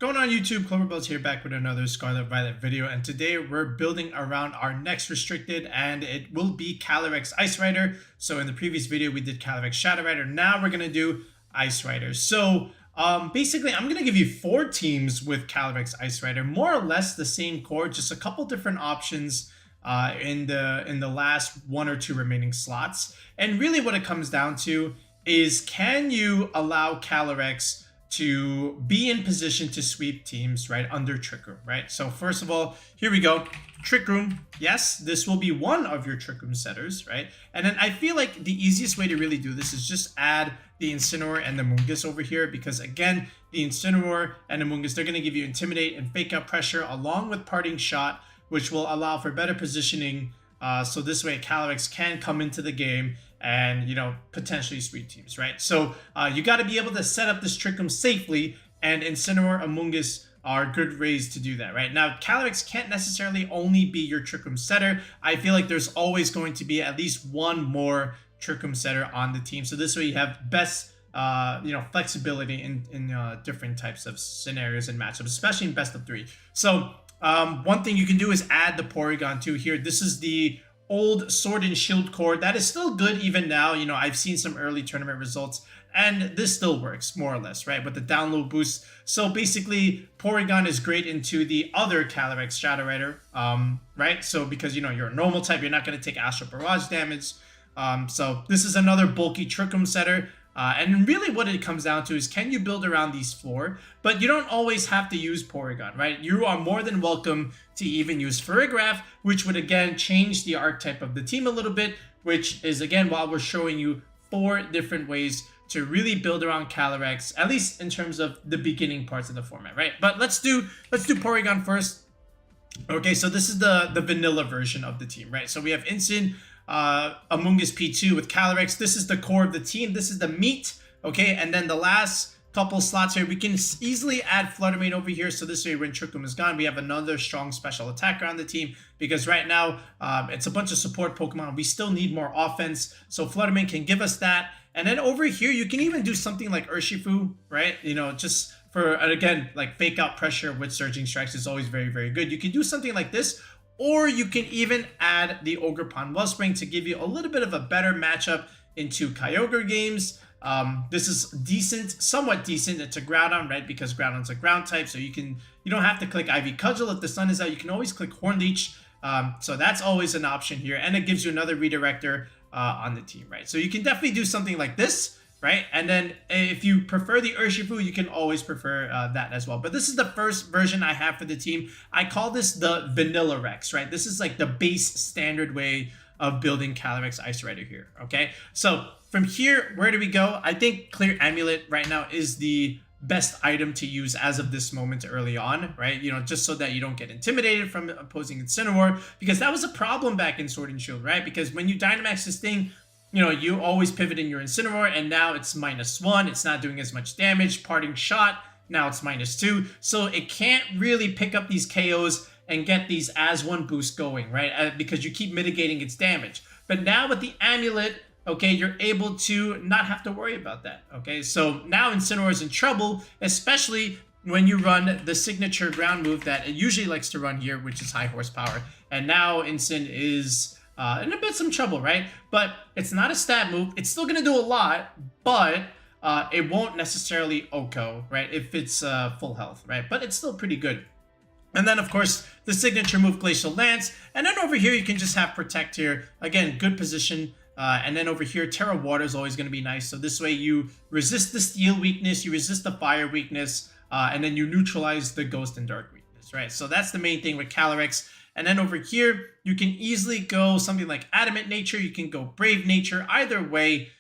Going on YouTube, Cloverbells here back with another Scarlet Violet video, and today we're building around our next restricted, and it will be Calyrex Ice-Rider. So in the previous video we did Calyrex Shadow Rider, now we're going to do Ice-Rider. So basically I'm going to give you 4 teams with Calyrex Ice-Rider, more or less the same core, just a couple different options in the last 1 or 2 remaining slots. And really what it comes down to is, can you allow Calyrex to be in position to sweep teams, right, under Trick Room, right? So first of all, here we go. Trick Room, yes, this will be one of your Trick Room setters, right? And then I feel like the easiest way to really do this is just add the Incineroar and the Amoongus over here, because again, the Incineroar and Amoongus, they're going to give you Intimidate and Fake Out Pressure along with Parting Shot, which will allow for better positioning. So this way Calyrex can come into the game and, you know, potentially sweep teams, right? So you got to be able to set up this Trick Room safely, and Incineroar, Amoongus are good ways to do that, right? Now, Calyrex can't necessarily only be your Trick Room setter. I feel like there's always going to be at least one more Trick Room setter on the team. So this way you have best, flexibility in different types of scenarios and matchups, especially in best of 3. So one thing you can do is add the Porygon too here. This is the old Sword and Shield core that is still good even now. You know, I've seen some early tournament results and this still works more or less, right, with the download boost. So basically Porygon is great into the other Calyrex Shadow Rider, right? So because, you know, you're a normal type, you're not going to take Astral Barrage damage. So this is another bulky Trick Room setter. And really what it comes down to is, can you build around these 4? But you don't always have to use Porygon, right? You are more than welcome to even use Farigiraf, which would again change the archetype of the team a little bit, which is again while we're showing you 4 different ways to really build around Calyrex, at least in terms of the beginning parts of the format, right? But let's do Porygon first. Okay, so this is the vanilla version of the team, right? So we have Incin, Amoongus P2 with Calyrex. This is the core of the team. This is the meat, okay? And then the last couple slots here, we can easily add Flutter Mane over here. So this way, when Trick Room is gone, we have another strong special attacker on the team, because right now it's a bunch of support Pokemon. We still need more offense, so Flutter Mane can give us that. And then over here, you can even do something like Urshifu, right? You know, just for, again, like Fake Out Pressure with Surging Strikes is always very, very good. You can do something like this, or you can even add the Ogerpon-Wellspring to give you a little bit of a better matchup into Kyogre games. This is decent, somewhat decent. It's a Groudon, right? Because Groudon's a ground type, so you don't have to click Ivy Cudgel if the sun is out. You can always click Hornleech. So that's always an option here, and it gives you another redirector on the team, right? So you can definitely do something like this, right? And then if you prefer the Urshifu, you can always prefer that as well. But this is the first version I have for the team. I call this the Vanilla Rex, right? This is like the base standard way of building Calyrex Ice-Rider here, okay? So from here, where do we go? I think Clear Amulet right now is the best item to use as of this moment early on, right? You know, just so that you don't get intimidated from opposing Incineroar, because that was a problem back in Sword and Shield, right? Because when you Dynamax this thing, you know, you always pivot in your Incineroar, and now it's -1. It's not doing as much damage. Parting Shot, now it's -2. So it can't really pick up these KOs and get these as 1 boost going, right? Because you keep mitigating its damage. But now with the Amulet, okay, you're able to not have to worry about that, okay? So now Incineroar is in trouble, especially when you run the signature ground move that it usually likes to run here, which is High Horsepower. And now Incin is in a bit some trouble, right? But it's not a stat move. It's still going to do a lot, but it won't necessarily OHKO, right, if it's full health, right? But it's still pretty good. And then, of course, the signature move, Glacial Lance. And then over here, you can just have Protect here. Again, good position. And then over here, Terra Water is always going to be nice. So this way you resist the Steel weakness, you resist the Fire weakness, and then you neutralize the Ghost and Dark weakness, right? So that's the main thing with Calyrex. And then over here, you can easily go something like Adamant Nature. You can go Brave Nature. Either way,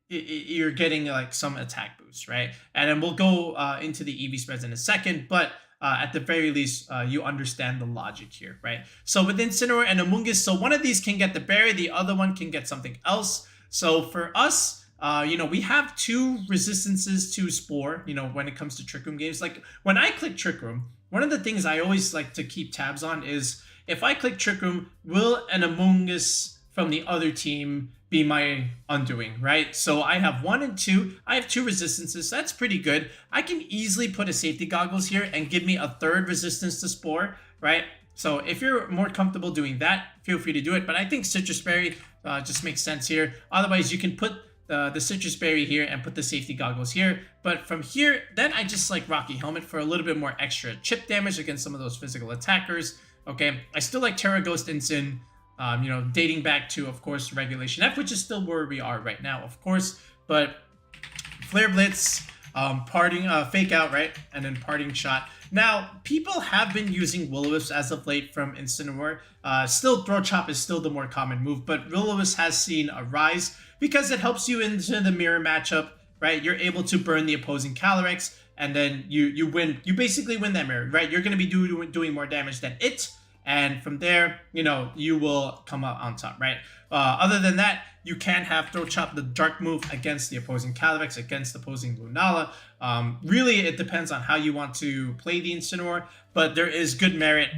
you're getting like some attack boost, right? And then we'll go into the EV spreads in a second, but at the very least, you understand the logic here, right? So with Incineroar and Amoongus, so one of these can get the berry, the other one can get something else. So for us, you know, we have 2 resistances to Spore, you know, when it comes to Trick Room games. Like when I click Trick Room, one of the things I always like to keep tabs on is, if I click Trick Room, will an Amoongus from the other team be my undoing, right? So I have 1 and 2. I have 2 resistances. So that's pretty good. I can easily put a safety goggles here and give me a 3rd resistance to Spore, right? So if you're more comfortable doing that, feel free to do it. But I think Citrus Berry just makes sense here. Otherwise, you can put the Citrus Berry here and put the safety goggles here. But from here, then I just like Rocky Helmet for a little bit more extra chip damage against some of those physical attackers. Okay, I still like Terra Ghost Incin, you know, dating back to, of course, Regulation F, which is still where we are right now, of course. But Flare Blitz, Parting, Fake Out, right? And then Parting Shot. Now, people have been using Will-O-Wisp as of late from Incineroar. Still, Throat Chop is still the more common move, but Will-O-Wisp has seen a rise because it helps you into the mirror matchup, right? You're able to burn the opposing Calyrex, and then you win. You basically win that mirror, right? You're going to be doing more damage than it, and from there, you know, you will come out on top, right? Other than that, you can have Throat Chop, the dark move, against the opposing Calyrex, against the opposing Lunala. Really, it depends on how you want to play the Incineroar, but there is good merit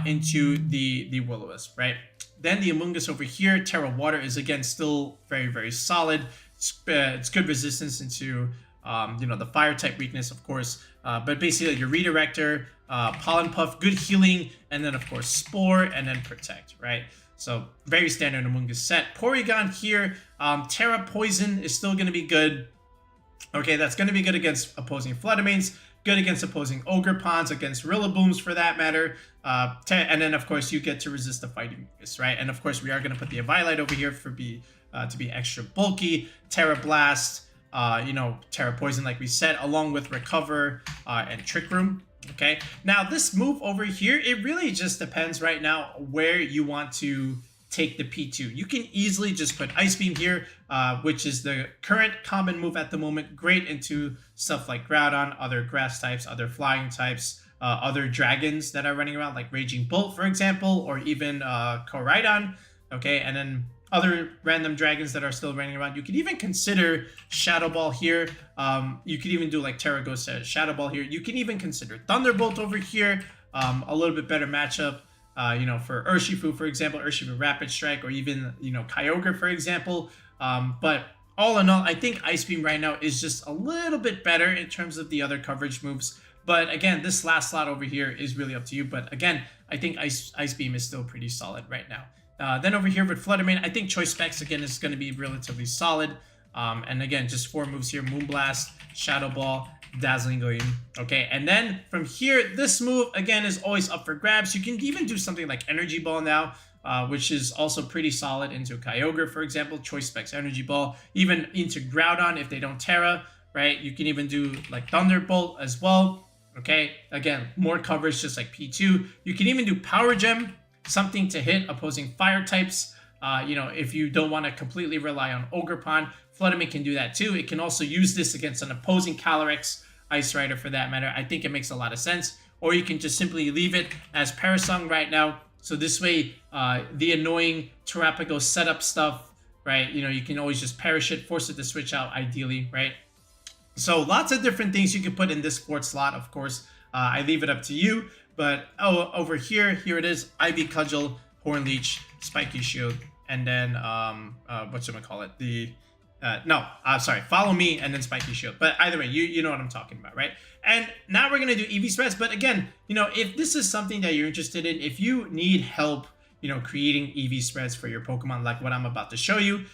into the Will-O-Wisp, right? Then the Amoongus over here, Terra Water, is again still very, very solid. It's good resistance into you know, the fire type weakness, of course. But basically, your Redirector, Pollen Puff, good healing, and then of course Spore, and then Protect, right? So very standard Amoongus set. Porygon here, Terra Poison is still going to be good. Okay, that's going to be good against opposing Flutter Manes, good against opposing Ogerpons, against Rillabooms for that matter. And then of course you get to resist the Fighting Mucus, right? And of course we are going to put the Eviolite over here for to be extra bulky. Terra Blast, you know, Terra Poison like we said, along with Recover and Trick Room. Okay, now this move over here, it really just depends right now where you want to take the P2. You can easily just put Ice Beam here, which is the current common move at the moment. Great into stuff like Groudon, other grass types, other flying types, other dragons that are running around, like Raging Bolt, for example, or even Koraidon. Okay, and then other random dragons that are still running around. You could even consider Shadow Ball here. You could even do like Terra Ghost Shadow Ball here. You can even consider Thunderbolt over here. A little bit better matchup, you know, for Urshifu, for example, Urshifu-Rapid Strike, or even, you know, Kyogre, for example. But all in all, I think Ice Beam right now is just a little bit better in terms of the other coverage moves. But again, this last slot over here is really up to you. But again, I think Ice Beam is still pretty solid right now. Then over here with Flutter Mane, I think Choice Specs, again, is going to be relatively solid. And again, just 4 moves here: Moonblast, Shadow Ball, Dazzling Gleam. Okay, and then from here, this move, again, is always up for grabs. You can even do something like Energy Ball now, which is also pretty solid into Kyogre, for example. Choice Specs Energy Ball, even into Groudon if they don't Terra, right? You can even do like Thunderbolt as well. Okay, again, more coverage just like P2. You can even do Power Gem, something to hit opposing fire types. You know, if you don't want to completely rely on Ogerpon, Flutter Mane can do that too. It can also use this against an opposing Calyrex Ice-Rider for that matter. I think it makes a lot of sense. Or you can just simply leave it as Parasong right now. So this way, the annoying Terrapago setup stuff, right? You know, you can always just perish it, force it to switch out ideally, right? So lots of different things you can put in this 4th slot, of course. I leave it up to you. But over here it is: Ivy Cudgel, Horn Leech, Spiky Shield, and then whatchamacallit, sorry, Follow Me, and then Spiky Shield. But either way, you know what I'm talking about, right? And now we're gonna do EV spreads. But again, you know, if this is something that you're interested in, if you need help, you know, creating EV spreads for your Pokemon, like what I'm about to show you,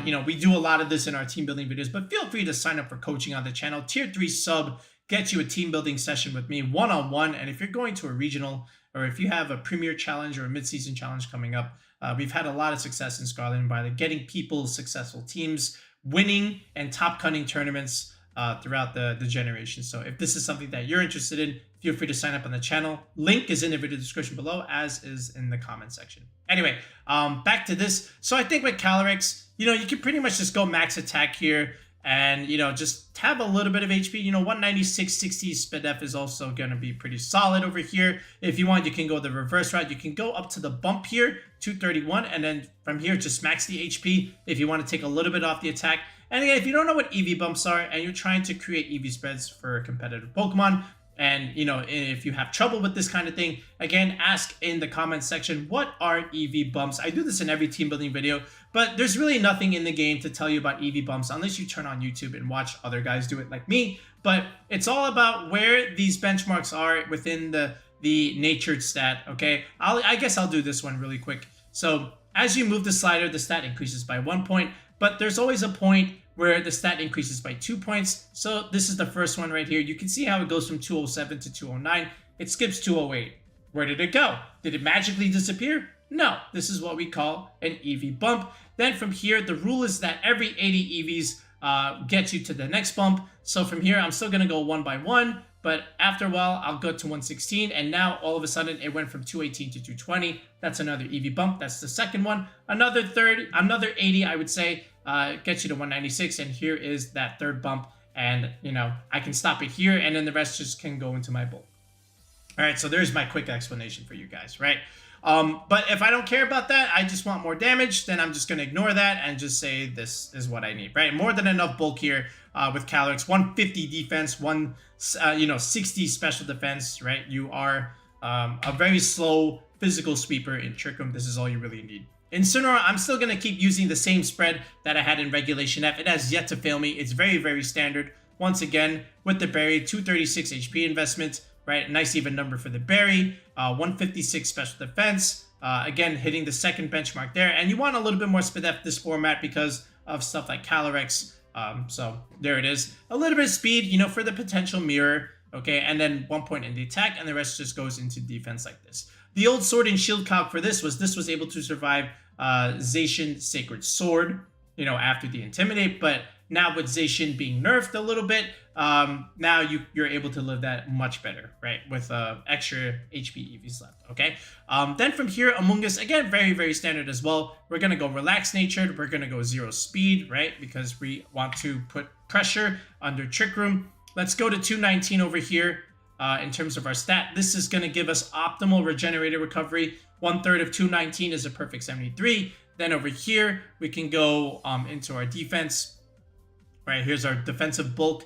you know, we do a lot of this in our team building videos. But feel free to sign up for coaching on the channel. Tier 3 sub get you a team building session with me one-on-one. And if you're going to a regional, or if you have a premier challenge or a mid-season challenge coming up, we've had a lot of success in Scarlet Violet, getting people successful teams, winning and top cutting tournaments throughout the generation. So if this is something that you're interested in, feel free to sign up on the channel. Link is in the video description below, as is in the comment section. Anyway, back to this. So I think with Calyrex, you know, you can pretty much just go max attack here, and, you know, just have a little bit of HP. You know, 196, 60 SpDef is also going to be pretty solid over here. If you want, you can go the reverse route. You can go up to the bump here, 231, and then from here, just max the HP if you want to take a little bit off the attack. And again, if you don't know what EV bumps are and you're trying to create EV spreads for competitive Pokemon, And, you know, if you have trouble with this kind of thing, again, ask in the comments section, what are EV bumps? I do this in every team building video, but there's really nothing in the game to tell you about EV bumps unless you turn on YouTube and watch other guys do it like me. But it's all about where these benchmarks are within the natured stat, okay? I guess I'll do this one really quick. So as you move the slider, the stat increases by 1 point, but there's always a point where the stat increases by 2 points. So this is the first one right here. You can see how it goes from 207 to 209. It skips 208. Where did it go? Did it magically disappear? No, this is what we call an EV bump. Then from here, the rule is that every 80 EVs gets you to the next bump. So from here, I'm still gonna go one by one, but after a while, I'll go to 116, and now all of a sudden, it went from 218 to 220. That's another EV bump. That's the second one. Another 80, I would say, gets you to 196, and here is that third bump, and, you know, I can stop it here, and then the rest just can go into my bowl. All right, so there's my quick explanation for you guys, right? But if I don't care about that, I just want more damage, then I'm just going to ignore that and just say this is what I need, right? More than enough bulk here with Calyrex. 150 defense, 60 special defense, right? You are a very slow physical sweeper in Trick Room. This is all you really need. Incineroar, I'm still going to keep using the same spread that I had in Regulation F. It has yet to fail me. It's very, very standard. Once again, with the berry, 236 HP investment, right? Nice even number for the berry. 156 special defense. Again, hitting the second benchmark there. And you want a little bit more speed F this format because of stuff like Calyrex. So there it is. A little bit of speed, you know, for the potential mirror. Okay, and then 1 point in the attack, and the rest just goes into defense like this. The old Sword and Shield calc for this was able to survive Zacian Sacred Sword, you know, after the Intimidate, but now with Zacian being nerfed a little bit, now you're able to live that much better, right, with extra HP EVs left, okay? Then from here, Amoongus, again, very, very standard as well. We're going to go Relaxed Natured, we're going to go 0 speed, right, because we want to put pressure under Trick Room. Let's go to 219 over here. In terms of our stat, this is going to give us optimal regenerated recovery. 1/3 of 219 is a perfect 73. Then over here, we can go into our defense. Right, here's our defensive bulk.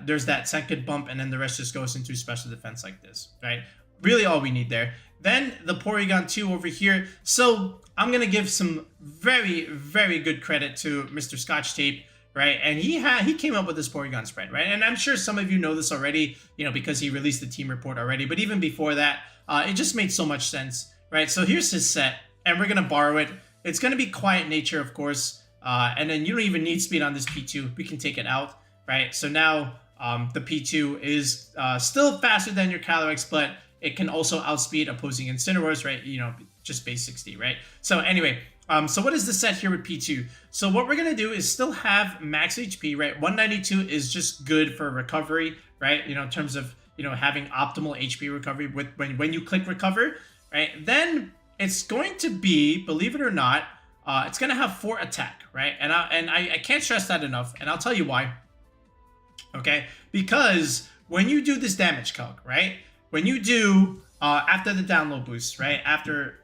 There's that second bump, and then the rest just goes into special defense like this, right? Really all we need there. Then the Porygon 2 over here. So I'm going to give some very, very good credit to Mr. Scotch Tape, right? And he came up with this Porygon spread, right? And I'm sure some of you know this already, you know, because he released the team report already. But even before that, it just made so much sense, right? So here's his set, and we're going to borrow it. It's going to be Quiet Nature, of course. And then you don't even need speed on this P2. We can take it out, right? So now the P2 is still faster than your Calyrex, but it can also outspeed opposing Incineroars, right? You know, just base 60, right? So anyway, so what is the set here with P2? So what we're going to do is still have max HP, right? 192 is just good for recovery, right? You know, in terms of, you know, having optimal HP recovery with when you click recover, right? Then it's going to be, believe it or not, it's going to have 4 attack, right? And I can't stress that enough, and I'll tell you why. Okay? Because when you do this damage calc, right? When you do, after the download boost, right? After,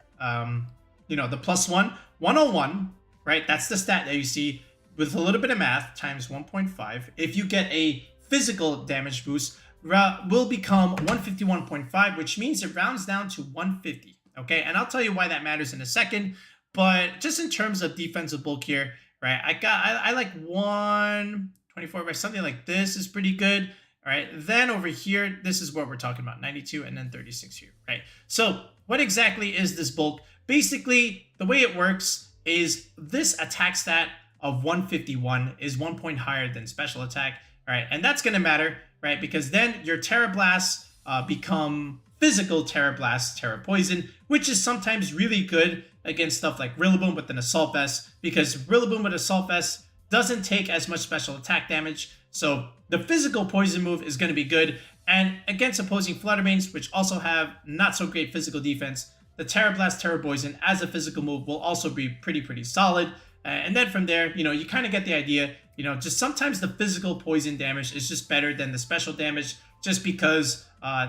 you know, the +1, 101, right? That's the stat that you see with a little bit of math times 1.5. If you get a physical damage boost, will become 151.5, which means it rounds down to 150, okay? And I'll tell you why that matters in a second. But just in terms of defensive bulk here, right? I like 124, right? Something like this is pretty good. All right. Then over here, this is what we're talking about, 92 and then 36 here, right? So what exactly is this bulk? Basically, the way it works is this attack stat of 151 is 1 point higher than special attack, all right? And that's going to matter, right? Because then your Terra Blasts become physical Terra Blast, Terra Poison, which is sometimes really good against stuff like Rillaboom with an Assault Vest, because Rillaboom with Assault Vest doesn't take as much special attack damage. So the physical poison move is going to be good. And against opposing Flutter Manes, which also have not so great physical defense, the Terra Blast, Terra Poison as a physical move will also be pretty solid. And then from there, you know, you kind of get the idea. You know, just sometimes the physical poison damage is just better than the special damage, just because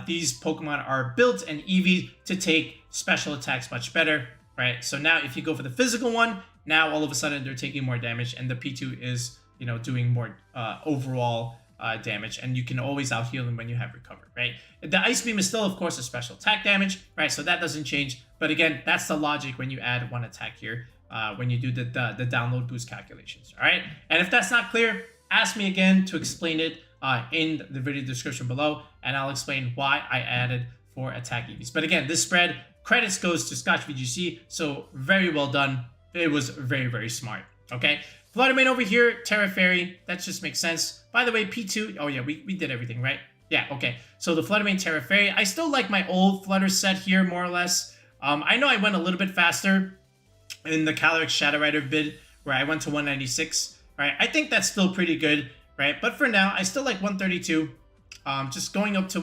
these Pokemon are built and EV to take special attacks much better, right? So now if you go for the physical one, now all of a sudden they're taking more damage, and the P2 is, you know, doing more overall damage, and you can always out heal him when you have recovered, right? The Ice Beam is still, of course, a special attack damage, right? So that doesn't change. But again, that's the logic when you add 1 attack here, when you do the download boost calculations, all right? And if that's not clear, ask me again to explain it in the video description below, and I'll explain why I added 4 attack EVs. But again, this spread, credits goes to Scotch VGC, so very well done. It was very, very smart, okay? Flutter Mane over here, Terra Fairy, that just makes sense. By the way, P2, oh yeah, we did everything, right? Yeah, okay. So the Flutter Mane, Terra Fairy, I still like my old Flutter set here, more or less. I know I went a little bit faster in the Calyrex Shadow-Rider bid, where I went to 196, right? I think that's still pretty good, right? But for now, I still like 132. Just going up to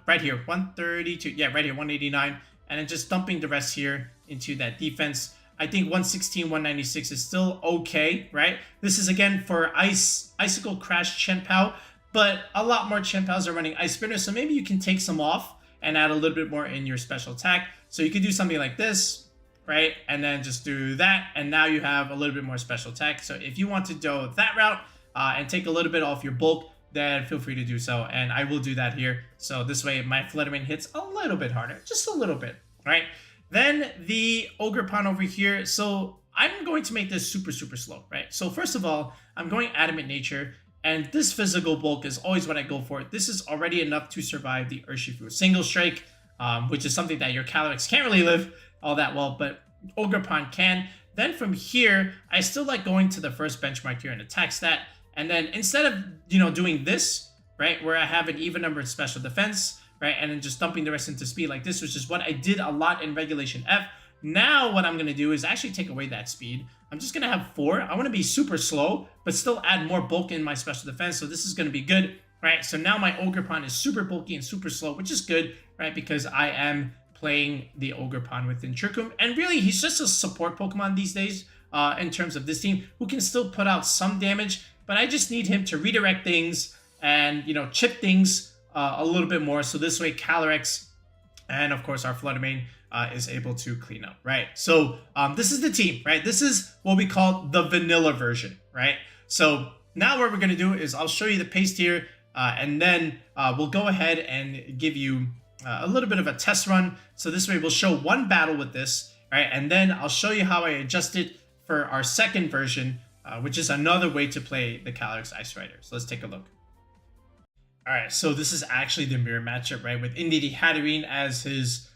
right here, 132, yeah, right here, 189, and then just dumping the rest here into that defense. I think 116, 196 is still okay, right? This is, again, for Icicle Crash Chenpao, but a lot more Chenpaos are running Ice Spinner, so maybe you can take some off and add a little bit more in your special attack. So you could do something like this, right? And then just do that, and now you have a little bit more special attack. So if you want to go that route and take a little bit off your bulk, then feel free to do so, and I will do that here. So this way, my Flutter Mane hits a little bit harder, just a little bit, right? Then the Ogerpon over here. So I'm going to make this super, super slow, right? So first of all, I'm going Adamant Nature, and this physical bulk is always what I go for. This is already enough to survive the Urshifu Single Strike, which is something that your Calyrex can't really live all that well, but Ogerpon can. Then from here, I still like going to the first benchmark here and attack stat. And then instead of, doing this, right, where I have an even number of special defense, right, and then just dumping the rest into speed like this, which is what I did a lot in Regulation F. Now what I'm going to do is actually take away that speed. I'm just going to have 4. I want to be super slow, but still add more bulk in my special defense. So this is going to be good, right? So now my Ogerpon is super bulky and super slow, which is good, right? Because I am playing the Ogerpon within Trick Room. And really, he's just a support Pokemon these days in terms of this team, who can still put out some damage. But I just need him to redirect things and, chip things a little bit more. So this way, Calyrex and, of course, our Flutter Mane is able to clean up, right? So this is the team, right? This is what we call the vanilla version, right? So now what we're going to do is I'll show you the paste here, and then we'll go ahead and give you a little bit of a test run. So this way, we'll show one battle with this, right? And then I'll show you how I adjust it for our second version, which is another way to play the Calyrex Ice-Rider. So let's take a look. All right, so this is actually the mirror matchup, right? With Indeedee Hatterene as his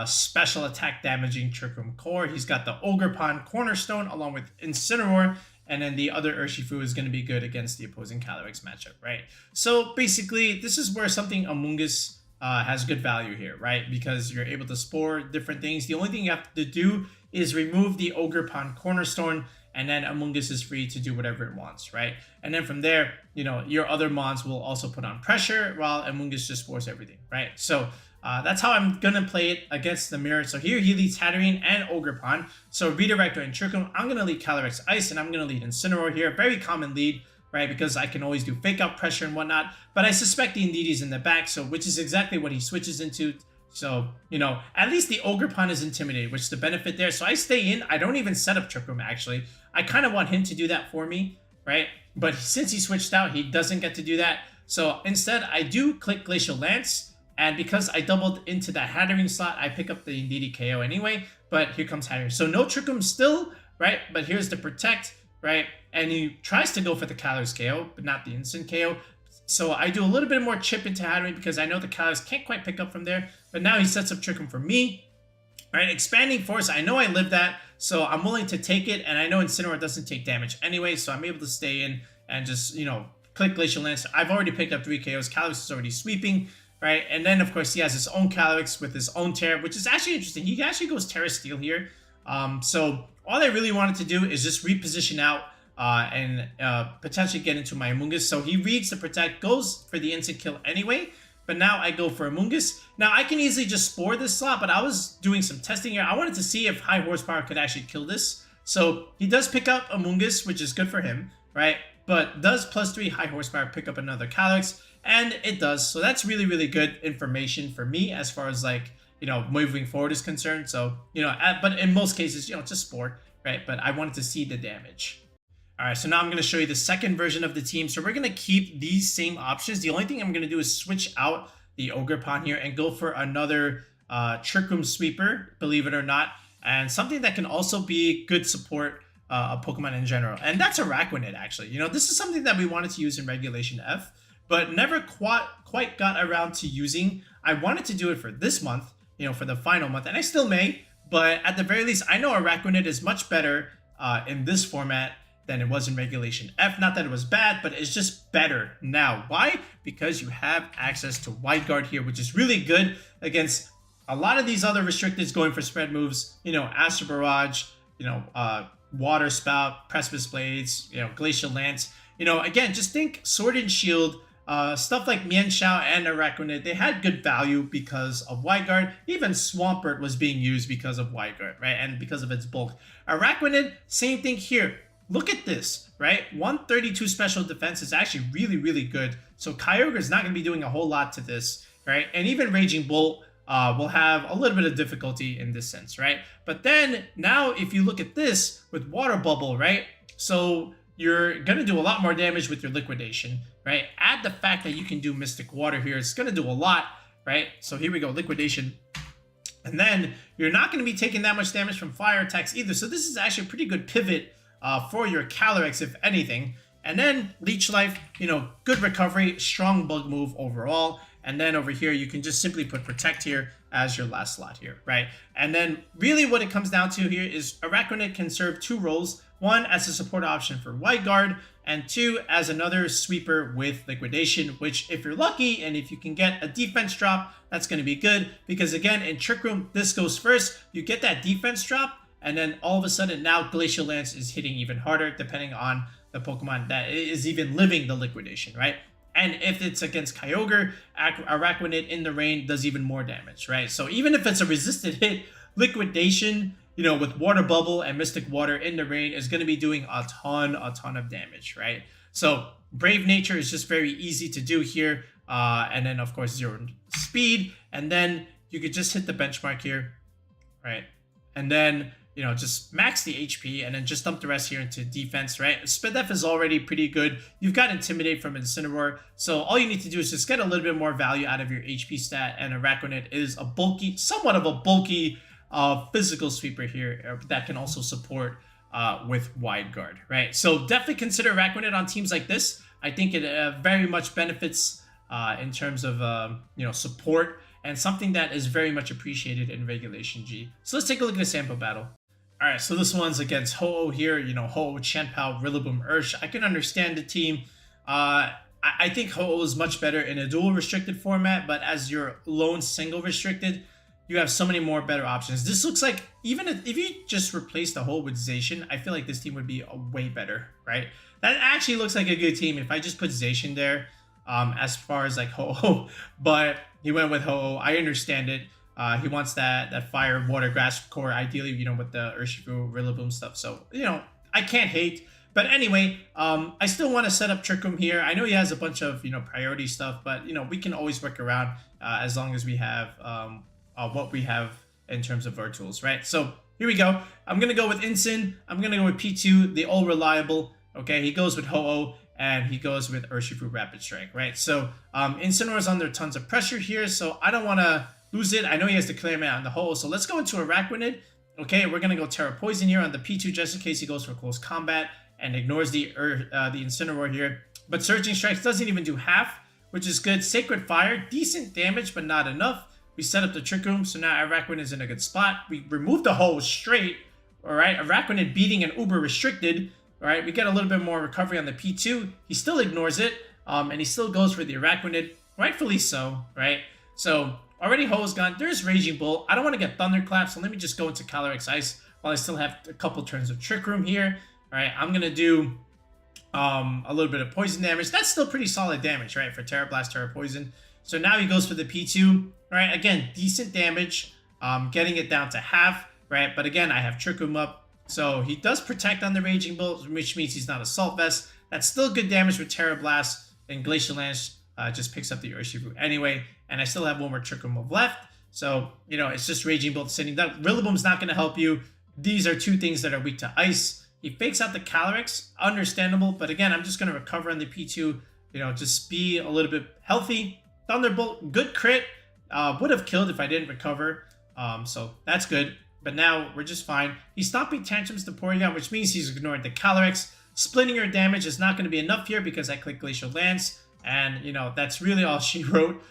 special attack damaging Trick Room core. He's got the Ogerpon Cornerstone along with Incineroar, and then the other Urshifu is going to be good against the opposing Calyrex matchup, right? So basically, this is where something Amoongus has good value here, right? Because you're able to spore different things. The only thing you have to do is remove the Ogerpon Cornerstone, and then Amoongus is free to do whatever it wants, right? And then from there, your other mons will also put on pressure while Amoongus just spores everything, right? So that's how I'm going to play it against the mirror. So here he leads Hatterene and Ogerpon. So Redirector and Trick Room, I'm going to lead Calyrex Ice, and I'm going to lead Incineroar here. Very common lead, right? Because I can always do fake out pressure and whatnot. But I suspect the Indeedee's in the back, so which is exactly what he switches into. So, at least the Ogerpon is intimidated, which is the benefit there. So I stay in. I don't even set up Trick Room, actually. I kind of want him to do that for me, right? But since he switched out, he doesn't get to do that. So instead, I do click Glacial Lance. And because I doubled into that Hatterene slot, I pick up the Indeedee KO anyway. But here comes Hatterene. So no Trick Room still, right? But here's the Protect, right? And he tries to go for the Calyrex KO, but not the instant KO. So I do a little bit more chip into Hatterene because I know the Calyrex can't quite pick up from there. But now he sets up Trick Room for me. Right, Expanding Force, I know I live that, so I'm willing to take it, and I know Incineroar doesn't take damage anyway, so I'm able to stay in and just, click Glacial Lance. I've already picked up 3 KOs. Calyrex is already sweeping, right? And then, of course, he has his own Calyrex with his own Terra, which is actually interesting. He actually goes Terra Steel here. So all I really wanted to do is just reposition out and potentially get into my Amoongus. So he reads the Protect, goes for the instant kill anyway. But now I go for Amoongus. Now I can easily just spore this slot, but I was doing some testing here. I wanted to see if high horsepower could actually kill this. So he does pick up Amoongus, which is good for him, right? But does +3 high horsepower pick up another Calyrex? And it does. So that's really, really good information for me as far as moving forward is concerned. So, but in most cases, just spore, right? But I wanted to see the damage. All right, so now I'm going to show you the second version of the team. So we're going to keep these same options. The only thing I'm going to do is switch out the Ogerpon here and go for another Trick Room Sweeper, believe it or not, and something that can also be good support of Pokemon in general. And that's Araquanid, actually. You know, this is something that we wanted to use in Regulation F, but never quite got around to using. I wanted to do it for this month, you know, for the final month, and I still may, but at the very least, I know Araquanid is much better in this format than it was in Regulation F. Not that it was bad, but it's just better now. Why? Because you have access to Wide Guard here, which is really good against a lot of these other restricteds going for spread moves. You know, Astro Barrage, you know, Water Spout, Precipice Blades, you know, Glacial Lance. You know, again, just think Sword and Shield, stuff like Mienshao and Araquanid, they had good value because of Wide Guard. Even Swampert was being used because of Wide Guard, right? And because of its bulk. Araquanid, same thing here. Look at this, right? 132 special defense is actually really, really good. So Kyogre is not going to be doing a whole lot to this, right? And even Raging Bolt will have a little bit of difficulty in this sense, right? But then now if you look at this with Water Bubble, right? So you're going to do a lot more damage with your Liquidation, right? Add the fact that you can do Mystic Water here. It's going to do a lot, right? So here we go, Liquidation. And then you're not going to be taking that much damage from fire attacks either. So this is actually a pretty good pivot for your Calyrex, if anything. And then Leech Life, you know, good recovery, strong bug move overall. And then over here, you can just simply put Protect here as your last slot here, right? And then really what it comes down to here is Araquanid can serve two roles. One, as a support option for Wide Guard, and two, as another sweeper with Liquidation, which if you're lucky and if you can get a defense drop, that's going to be good. Because again, in Trick Room, this goes first. You get that defense drop, and then all of a sudden now Glacial Lance is hitting even harder depending on the Pokemon that is even living the Liquidation, right? And if it's against Kyogre, Araquanid in the rain does even more damage, right? So even if it's a resisted hit, Liquidation, you know, with Water Bubble and Mystic Water in the rain is going to be doing a ton of damage, right? So Brave Nature is just very easy to do here. And then of course 0 speed, and then you could just hit the benchmark here, right? And then, you know, just max the HP and then just dump the rest here into defense, right? Spadef is already pretty good. You've got Intimidate from Incineroar. So all you need to do is just get a little bit more value out of your HP stat. And Araquanid is a bulky, somewhat of a bulky physical sweeper here that can also support with Wide Guard, right? So definitely consider Araquanid on teams like this. I think it very much benefits in terms of, you know, support, and something that is very much appreciated in Regulation G. So let's take a look at the sample battle. All right, so this one's against Ho-Oh here. You know, Ho-Oh, Chien-Pao, Rillaboom, Ursh. I can understand the team. I think Ho-Oh is much better in a dual restricted format, but as your lone single restricted, you have so many more better options. This looks like, even if you just replace the Ho-Oh with Zacian, I feel like this team would be way better, right? That actually looks like a good team if I just put Zacian there as far as like Ho-Oh, but he went with Ho-Oh. I understand it. He wants that fire, water, grass core, ideally, you know, with the Urshifu, Rillaboom stuff. So, you know, I can't hate. But anyway, I still want to set up Trick Room here. I know he has a bunch of, you know, priority stuff, but, you know, we can always work around as long as we have what we have in terms of our tools, right? So here we go. I'm going to go with Incin. I'm going to go with P2, the all reliable. Okay, he goes with Ho-Oh, and he goes with Urshifu-Rapid Strike, right? So Incineroar is under tons of pressure here, so I don't want to lose it. I know he has the Clear Man on the Ho-Oh, so let's go into Araquanid. Okay, we're going to go Terra Poison here on the P2 just in case he goes for close combat and ignores the Incineroar here. But Surging Strikes doesn't even do half, which is good. Sacred Fire, decent damage, but not enough. We set up the Trick Room, so now Araquanid is in a good spot. We remove the Ho-Oh straight, all right? Araquanid beating an Uber restricted, all right? We get a little bit more recovery on the P2. He still ignores it, and he still goes for the Araquanid, rightfully so, right? So already Ho-Oh's gone. There's Raging Bolt. I don't want to get Thunderclap, so let me just go into Calyrex Ice while I still have a couple turns of Trick Room here. All right, I'm going to do a little bit of poison damage. That's still pretty solid damage, right, for Terra Blast, Terra Poison. So now he goes for the P2. All right, again, decent damage, getting it down to half, right? But again, I have Trick Room up. So he does protect on the Raging Bolt, which means he's not Assault Vest. That's still good damage with Terra Blast, and Glacial Lance just picks up the Urshifu anyway. And I still have one more Trick Room move left. So, you know, it's just Raging Bolt sitting down. Rillaboom's not going to help you. These are two things that are weak to Ice. He fakes out the Calyrex, understandable, but again, I'm just going to recover on the P2, just be a little bit healthy. Thunderbolt, good crit, would have killed if I didn't recover, so that's good. But now we're just fine. He's stopping tantrums to Porygon, which means he's ignoring the Calyrex. Splitting your damage is not going to be enough here because I click Glacial Lance. And, that's really all she wrote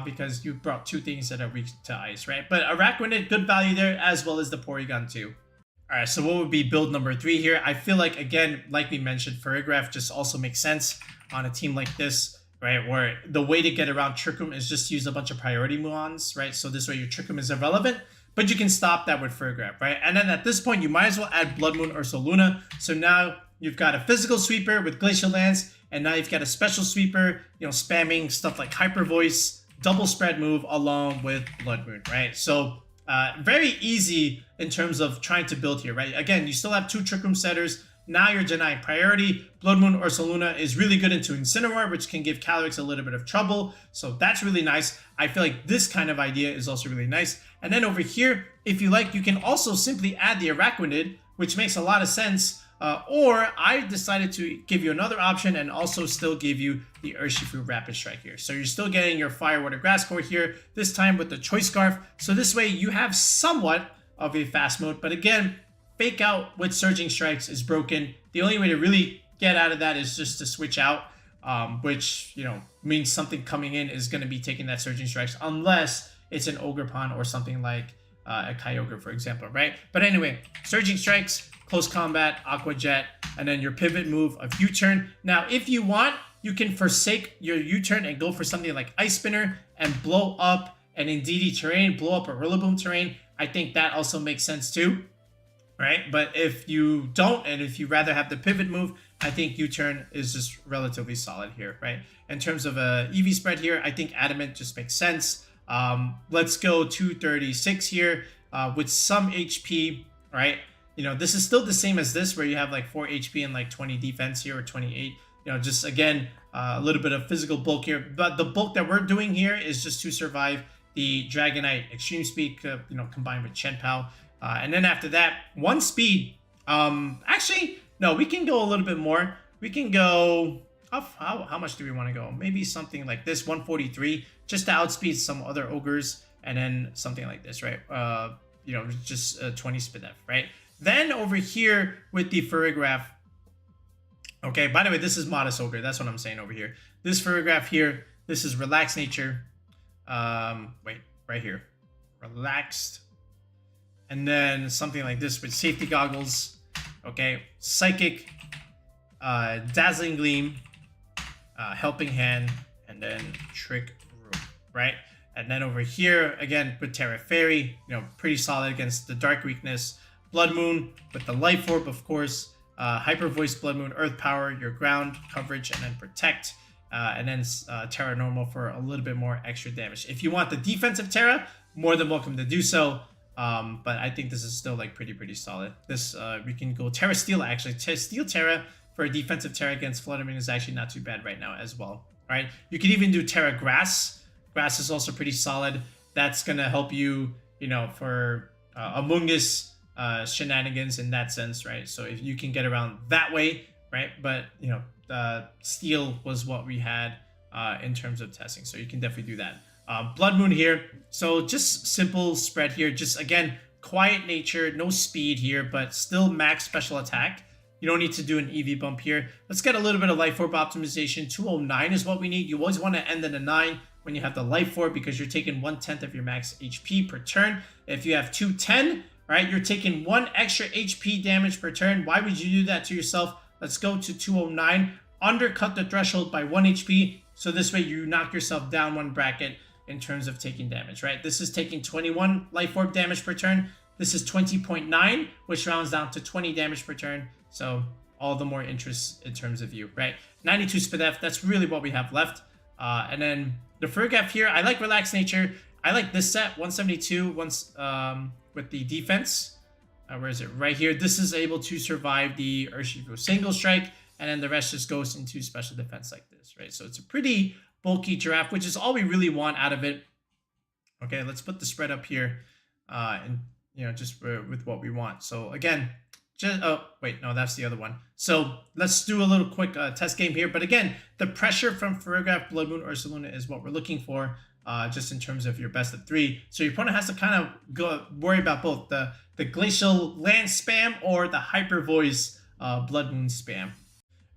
because you brought two things that are weak to ice, right? But Araquanid, good value there, as well as the Porygon too. All right, so what would be build number 3 here? I feel like, again, like we mentioned, Farigiraf just also makes sense on a team like this, right? Where the way to get around Trick Room is just use a bunch of priority Muons, right? So this way your Trick Room is irrelevant. But you can stop that with Farigiraf, right? And then at this point, you might as well add Blood Moon-Ursaluna. So now you've got a physical sweeper with Glacial Lance, and now you've got a special sweeper, spamming stuff like Hyper Voice, double spread move along with Blood Moon, right? So very easy in terms of trying to build here, right? Again, you still have 2 Trick Room setters. Now you're denying priority. Blood Moon-Ursaluna is really good into Incineroar, which can give Calyrex a little bit of trouble. So that's really nice. I feel like this kind of idea is also really nice. And then over here, if you like, you can also simply add the Araquanid, which makes a lot of sense. Or I decided to give you another option and also still give you the Urshifu-Rapid Strike here. So you're still getting your Fire, Water, Grass core here, this time with the Choice Scarf. So this way you have somewhat of a fast mode. But again, Fake Out with Surging Strikes is broken. The only way to really get out of that is just to switch out, which, means something coming in is going to be taking that Surging Strikes unless it's an Ogerpon or something like a Kyogre, for example, right? But anyway, Surging Strikes, Close Combat, Aqua Jet, and then your pivot move of U-Turn. Now, if you want, you can forsake your U-Turn and go for something like Ice Spinner and blow up an Indeedee terrain, blow up a Rillaboom terrain. I think that also makes sense too, right? But if you don't, and if you rather have the pivot move, I think U-Turn is just relatively solid here, right? In terms of a EV spread here, I think Adamant just makes sense. Let's go 236 here with some HP, right? This is still the same as this, where you have like 4 HP and like 20 defense here, or 28. Just again, a little bit of physical bulk here. But the bulk that we're doing here is just to survive the Dragonite Extreme Speed, combined with Chien-Pao. And then after that, 1 speed. Actually, no, we can go a little bit more. We can go, how much do we want to go? Maybe something like this, 143, just to outspeed some other ogres. And then something like this, right? Just 20 Spinef, right? Then over here with the Farigiraf. Okay, by the way, this is Modest Ogre. That's what I'm saying over here. This Farigiraf here, this is Relaxed Nature. Wait, right here. Relaxed. And then something like this with Safety Goggles. Okay, Psychic. Dazzling Gleam. Helping Hand. And then Trick Room, right? And then over here, again, with Terra Fairy, pretty solid against the Dark Weakness. Blood Moon with the Life Orb, of course. Hyper Voice, Blood Moon, Earth Power, your ground coverage, and then Protect. And then Terra Normal for a little bit more extra damage. If you want the defensive Terra, more than welcome to do so. But I think this is still like pretty solid. This we can go Terra Steel, actually. Steel Terra for a defensive Terra against Flutter Mane is actually not too bad right now as well. All right, you can even do Terra Grass. Grass is also pretty solid. That's gonna help you, for Amoongus shenanigans in that sense, right? So if you can get around that way, right? But Steel was what we had in terms of testing, so you can definitely do that. Blood Moon here, so just simple spread here. Just again, quiet nature, no speed here, but still max special attack. You don't need to do an EV bump here. Let's get a little bit of Life Orb optimization. 209 is what we need. You always want to end in a 9 when you have the Life Orb, because you're taking 1/10 of your max HP per turn. If you have 210, right, you're taking 1 extra HP damage per turn. Why would you do that to yourself? Let's go to 209. Undercut the threshold by 1 HP. So this way you knock yourself down 1 bracket in terms of taking damage, right? This is taking 21 Life Orb damage per turn. This is 20.9, which rounds down to 20 damage per turn. So all the more interest in terms of you, right? 92 Spinef, that's really what we have left. And then the Farigiraf here, I like Relaxed Nature. I like this set, 172 with the defense. Where is it? Right here. This is able to survive the Urshifu single strike, and then the rest just goes into special defense like this, right? So it's a pretty bulky giraffe, which is all we really want out of it. Okay, let's put the spread up here, and just with what we want. So again, Just, oh, wait, no, that's the other one. So let's do a little quick test game here. But again, the pressure from Farigiraf, Blood Moon-Ursaluna is what we're looking for, just in terms of your best of 3. So your opponent has to kind of worry about both the Glacial Land spam or the Hyper Voice Blood Moon spam.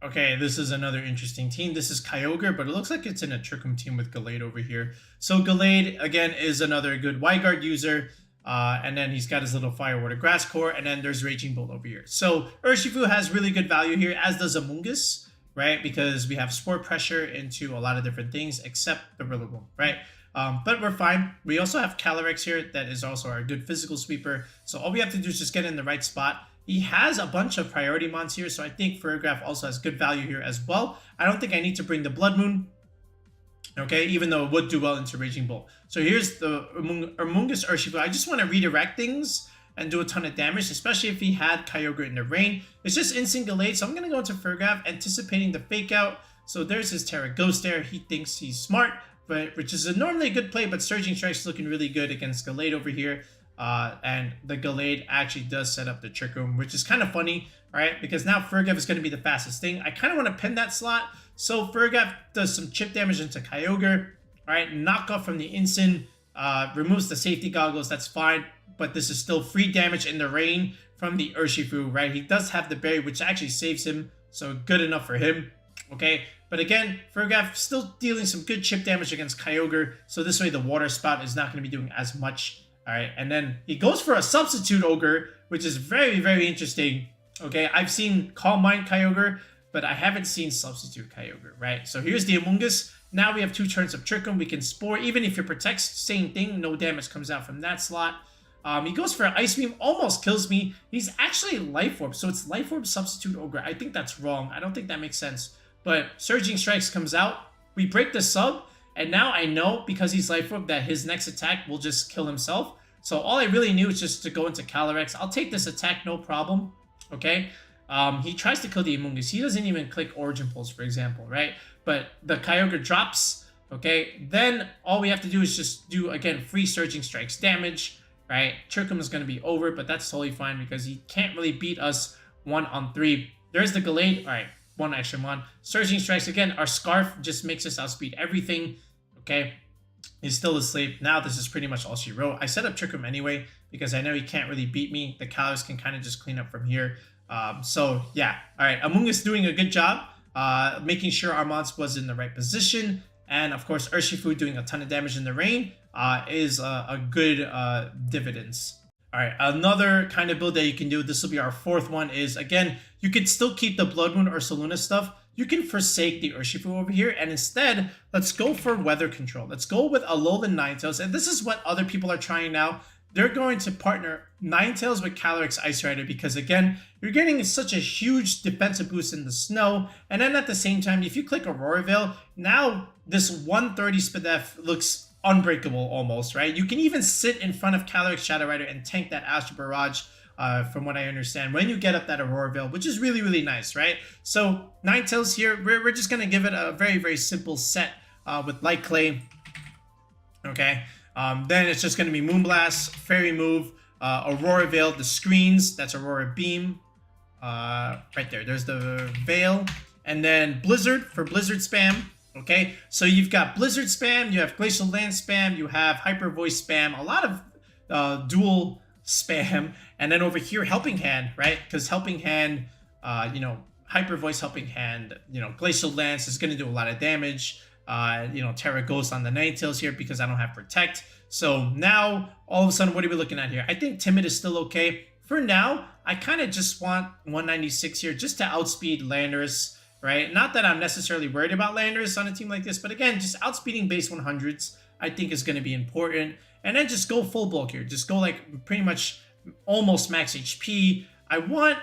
Okay, this is another interesting team. This is Kyogre, but it looks like it's in a Trick Room team with Gallade over here. So Gallade, again, is another good Y-Guard user. And then he's got his little Fire Water Grass Core, and then there's Raging Bolt over here. So Urshifu has really good value here, as does Amoongus, right? Because we have Spore Pressure into a lot of different things, except the Rillaboom, right? But we're fine. We also have Calyrex here that is also our good physical sweeper. So all we have to do is just get in the right spot. He has a bunch of priority mons here, so I think Farigiraf also has good value here as well. I don't think I need to bring the Blood Moon, okay, even though it would do well into Raging Bolt. So here's the Amoongus Urshifu. I just want to redirect things and do a ton of damage, especially if he had Kyogre in the rain. It's just instant Gallade, so I'm going to go into Farigiraf, anticipating the Fake Out. So there's his Terra Ghost there. He thinks he's smart, but which is normally a good play, but Surging Strike's looking really good against Gallade over here. And the Gallade actually does set up the Trick Room, which is kind of funny, right? Because now Farigiraf is going to be the fastest thing. I kind of want to pin that slot. So Farigiraf does some chip damage into Kyogre. All right, knockoff from the Incin, removes the safety goggles. That's fine, but this is still free damage in the rain from the Urshifu, right? He does have the berry, which actually saves him, so good enough for him. Okay, but again, Farigiraf still dealing some good chip damage against Kyogre, so this way the Water Spout is not going to be doing as much. All right, and then he goes for a substitute Ogre, which is very, very interesting. Okay, I've seen Calm Mind Kyogre, but I haven't seen substitute Kyogre, right? So here's the Amoongus. Now we have 2 turns of Trick Room. We can Spore. Even if it protects, same thing. No damage comes out from that slot. He goes for an Ice Beam. Almost kills me. He's actually Life Orb. So it's Life Orb substitute Ogre. I think that's wrong. I don't think that makes sense. But Surging Strikes comes out. We break the sub. And now I know, because he's Life Orb, that his next attack will just kill himself. So all I really knew is just to go into Calyrex. I'll take this attack, no problem. Okay? He tries to kill the Amoongus. He doesn't even click Origin Pulse, for example, right? But the Kyogre drops, okay? Then all we have to do is just do, again, free Surging Strikes damage, right? Trick Room is going to be over, but that's totally fine because he can't really beat us 1-on-3. There's the Gallade. All right, 1 extra mon. Surging Strikes, again, our Scarf just makes us outspeed everything, okay? He's still asleep. Now this is pretty much all she wrote. I set up Trick Room anyway because I know he can't really beat me. The Calyrex can kind of just clean up from here. So yeah, all right, Amoongus doing a good job, making sure our mons was in the right position, and of course Urshifu doing a ton of damage in the rain is a good dividends. All right, another kind of build that you can do, this will be our 4th one, is again, you could still keep the Blood Moon-Ursaluna stuff. You can forsake the Urshifu over here, and instead, let's go for weather control. Let's go with Alolan-Ninetales, and this is what other people are trying now. They're going to partner Ninetales with Calyrex Ice-Rider because, again, you're getting such a huge defensive boost in the snow. And then at the same time, if you click Aurora Veil, now this 130 SPDF looks unbreakable almost, right? You can even sit in front of Calyrex Shadow Rider and tank that Astral Barrage, from what I understand, when you get up that Aurora Veil, which is really, really nice, right? So Ninetales here, we're just going to give it a very, very simple set with Light Clay, okay? Then it's just going to be Moonblast, Fairy Move, Aurora Veil, the screens, that's Aurora Beam, right there, there's the Veil, and then Blizzard for Blizzard spam, okay? So you've got Blizzard spam, you have Glacial Land spam, you have Hyper Voice spam, a lot of dual spam, and then over here, Helping Hand, right? Because Helping Hand, you know, Hyper Voice Helping Hand, you know, Glacial Lance is going to do a lot of damage. You know, Terra Ghost on the Ninetales here because I don't have Protect. So now, all of a sudden, what are we looking at here? I think Timid is still okay. For now, I kind of just want 196 here just to outspeed Landorus, right? Not that I'm necessarily worried about Landorus on a team like this, but again, just outspeeding base 100s, I think is going to be important. And then just go full bulk here. Just go like pretty much almost max HP. I want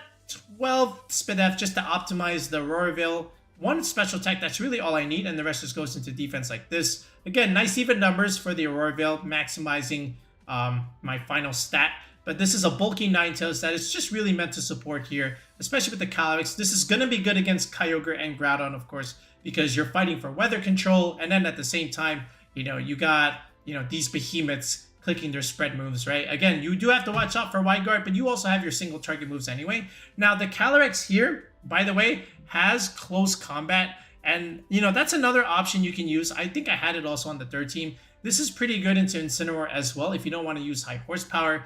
12 SPDF just to optimize the Aurora Veil. 1 special attack, that's really all I need, and the rest just goes into defense like this. Again, nice even numbers for the Aurora Veil, maximizing my final stat. But this is a bulky Ninetales that is just really meant to support here, especially with the Calyrex. This is going to be good against Kyogre and Groudon, of course, because you're fighting for weather control, and then at the same time, you know, you got, you know, these behemoths clicking their spread moves, right? Again, you do have to watch out for wide guard, but you also have your single target moves anyway. Now, the Calyrex here, by the way, has close combat, and you know, that's another option you can use. I think I had it also on the third team. This is pretty good into Incineroar as well if you don't want to use high horsepower.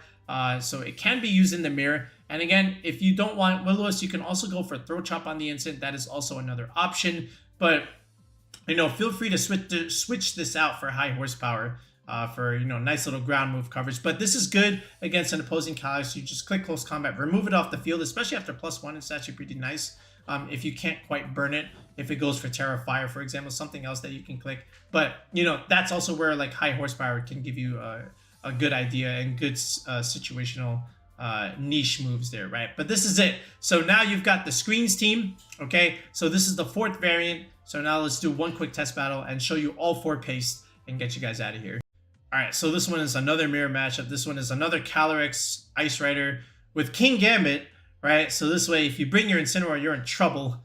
So it can be used in the mirror. And again, if you don't want Will-O-Wisp, you can also go for Throat Chop on the instant. That is also another option. But you know, feel free to switch this out for high horsepower for, you know, nice little ground move coverage. But this is good against an opposing Calyrex. You just click close combat, remove it off the field, especially after +1. It's actually pretty nice. If you can't quite burn it, if it goes for Terra Fire, for example, something else that you can click. But, you know, that's also where like high horsepower can give you a good idea and good situational niche moves there, right? But this is it. So now you've got the screens team, okay? So this is the 4th variant. So now let's do one quick test battle and show you all 4 paste and get you guys out of here. All right, so this one is another mirror matchup. This one is another Calyrex Ice-Rider with Kingambit, right? So this way, if you bring your Incineroar, you're in trouble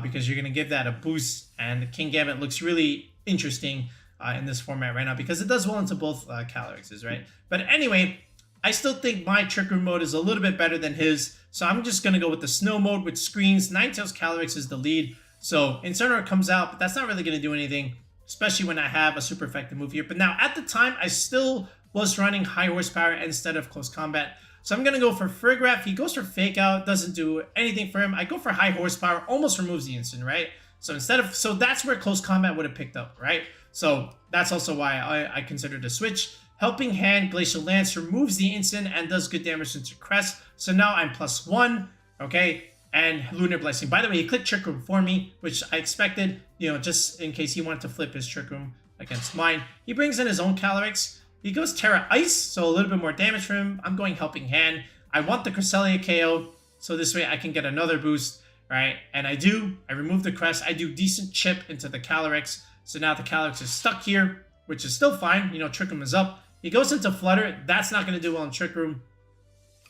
because you're going to give that a boost. And the Kingambit looks really interesting in this format right now because it does well into both Calyrexes, right? But anyway, I still think my Trick Room mode is a little bit better than his. So I'm just going to go with the Snow mode with screens. Ninetales Calyrex is the lead. So Incineroar comes out, but that's not really going to do anything, especially when I have a super effective move here. But now at the time, I still was running high horsepower instead of close combat. So I'm going to go for Farigiraf. He goes for Fake Out, doesn't do anything for him. I go for high horsepower, almost removes the instant, right? So so that's where close combat would have picked up, right? So that's also why I considered a switch. Helping Hand, Glacial Lance removes the instant and does good damage into Crest. So now I'm +1, okay? And Lunar Blessing. By the way, he clicked Trick Room for me, which I expected, you know, just in case he wanted to flip his Trick Room against mine. He brings in his own Calyrex. He goes Terra Ice, so a little bit more damage for him. I'm going Helping Hand. I want the Cresselia KO, so this way I can get another boost, right? And I do. I remove the Crest. I do decent chip into the Calyrex. So now the Calyrex is stuck here, which is still fine. You know, Trick Room is up. He goes into Flutter. That's not going to do well in Trick Room.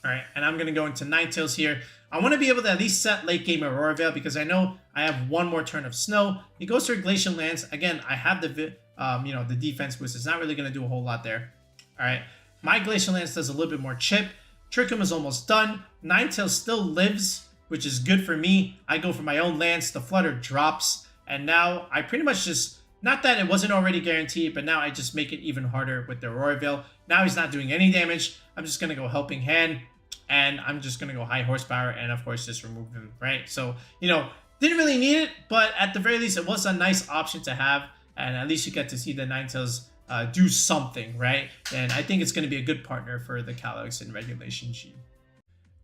All right, and I'm going to go into Ninetales here. I want to be able to at least set late game Aurora Veil because I know I have one more turn of Snow. He goes for Glacial Lance. Again, I have the you know, the defense boost. It's not really going to do a whole lot there. All right, my Glacial Lance does a little bit more chip. Trick Room is almost done. Ninetales still lives, which is good for me. I go for my own Lance. The Flutter drops, and now I pretty much just, not that it wasn't already guaranteed, but now I just make it even harder with the Aurora Veil. Now he's not doing any damage. I'm just going to go Helping Hand. And I'm just going to go high horsepower and, of course, just remove him, right? So, you know, didn't really need it, but at the very least, it was a nice option to have. And at least you get to see the Ninetales do something, right? And I think it's going to be a good partner for the Calyrex in Regulation G.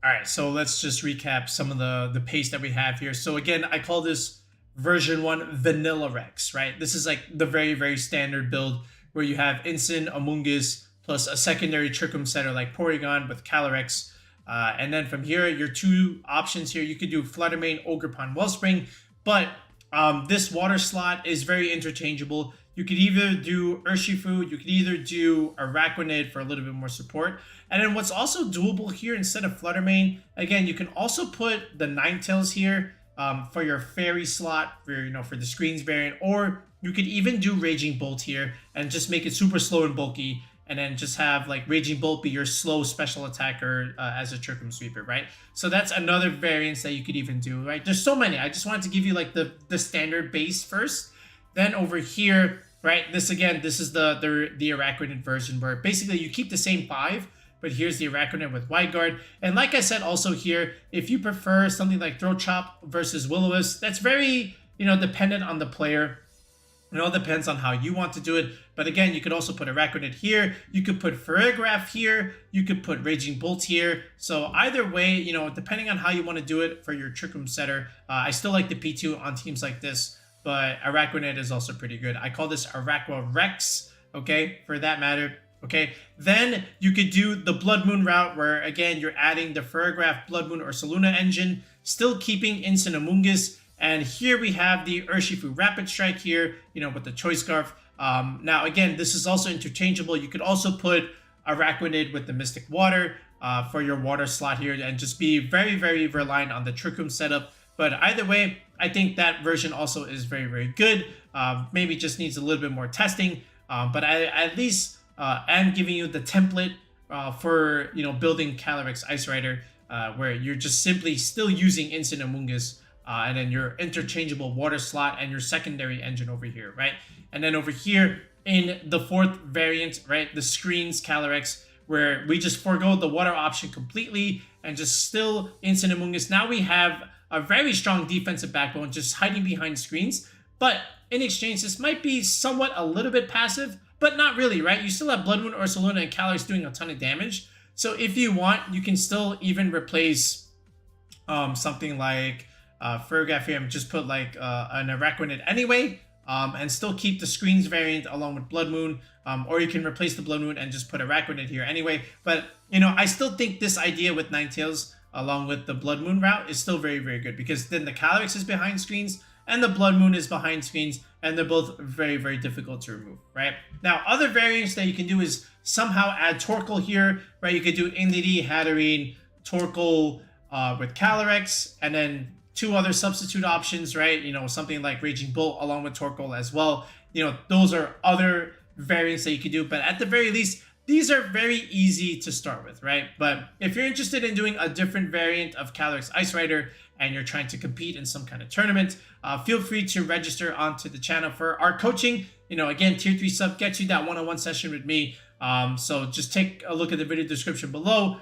All right, so let's just recap some of the pace that we have here. So, again, I call this version 1 Vanilla Rex, right? This is like the very, very standard build where you have Incineroar Amoongus plus a secondary Trick Room setter like Porygon with Calyrex. And then from here, your 2 options here, you could do Flutter Mane, Ogerpon-Wellspring, but this water slot is very interchangeable. You could either do Urshifu, you could either do Araquanid for a little bit more support. And then what's also doable here, instead of Flutter Mane, again, you can also put the Ninetales here for your Fairy slot, for, you know, for the screens variant, or you could even do Raging Bolt here and just make it super slow and bulky. And then just have like Raging Bolt be your slow special attacker as a Trick Room sweeper, right? So that's another variance that you could even do, right? There's so many. I just wanted to give you like the standard base first. Then over here, right? This again, this is the Araquanid version where basically you keep the same 5, but here's the Araquanid with Wide Guard. And like I said, also here, if you prefer something like Throat Chop versus Will-O-Wisp, that's very, you know, dependent on the player. It all depends on how you want to do it. But again, you could also put Araquanid here. You could put Farigiraf here. You could put Raging Bolt here. So either way, you know, depending on how you want to do it for your Trick Room setter, I still like the P2 on teams like this. But Araquanid is also pretty good. I call this Araquarex, okay, for that matter. Okay, then you could do the Blood Moon route where, again, you're adding the Farigiraf Blood Moon-Ursaluna engine, still keeping Incineroar Amoongus. And here we have the Urshifu-Rapid Strike here, you know, with the Choice Scarf. Now, again, this is also interchangeable. You could also put Araquanid with the Mystic Water for your water slot here and just be very, very reliant on the Trick Room setup. But either way, I think that version also is very, very good. Maybe just needs a little bit more testing. But at least and giving you the template for building Calyrex Ice-Rider, where you're just simply still using Incineroar and then your interchangeable water slot and your secondary engine over here, right? And then over here in the fourth variant, right, the screens Calyrex, where we just forego the water option completely and just still Incineroar. Now we have a very strong defensive backbone just hiding behind screens, but in exchange this might be somewhat a little bit passive, but not really, right? You still have Blood Moon-Ursaluna and Calyrex doing a ton of damage, so if you want, you can still even replace something like Farigiraf here and just put like an Araquanid anyway, and still keep the screens variant along with Blood Moon, or you can replace the Blood Moon and just put Araquanid here anyway. But I still think this idea with Ninetales along with the Blood Moon route is still very, very good, because then the Calyrex is behind screens and the Blood Moon is behind screens, and they're both very, very difficult to remove, right? Now, other variants that you can do is somehow add Torkoal here, right? You could do Indeedee, Hatterene, Torkoal with Calyrex, and then two other substitute options, right? Something like Raging Bolt along with Torkoal as well. Those are other variants that you could do, but at the very least, these are very easy to start with, right? But if you're interested in doing a different variant of Calyrex Ice-Rider and you're trying to compete in some kind of tournament, feel free to register onto the channel for our coaching. Again, tier 3 sub gets you that one-on-one session with me. So just take a look at the video description below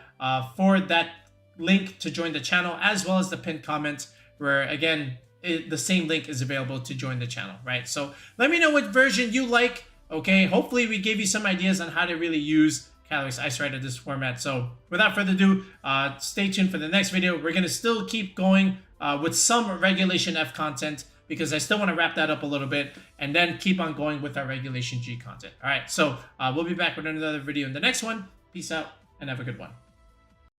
for that link to join the channel, as well as the pinned comment, where again, the same link is available to join the channel, right? So let me know what version you like. Okay, hopefully we gave you some ideas on how to really use Calyrex Ice-Rider this format. So without further ado, stay tuned for the next video. We're going to still keep going with some Regulation F content, because I still want to wrap that up a little bit, and then keep on going with our Regulation G content. All right, so we'll be back with another video in the next one. Peace out and have a good one.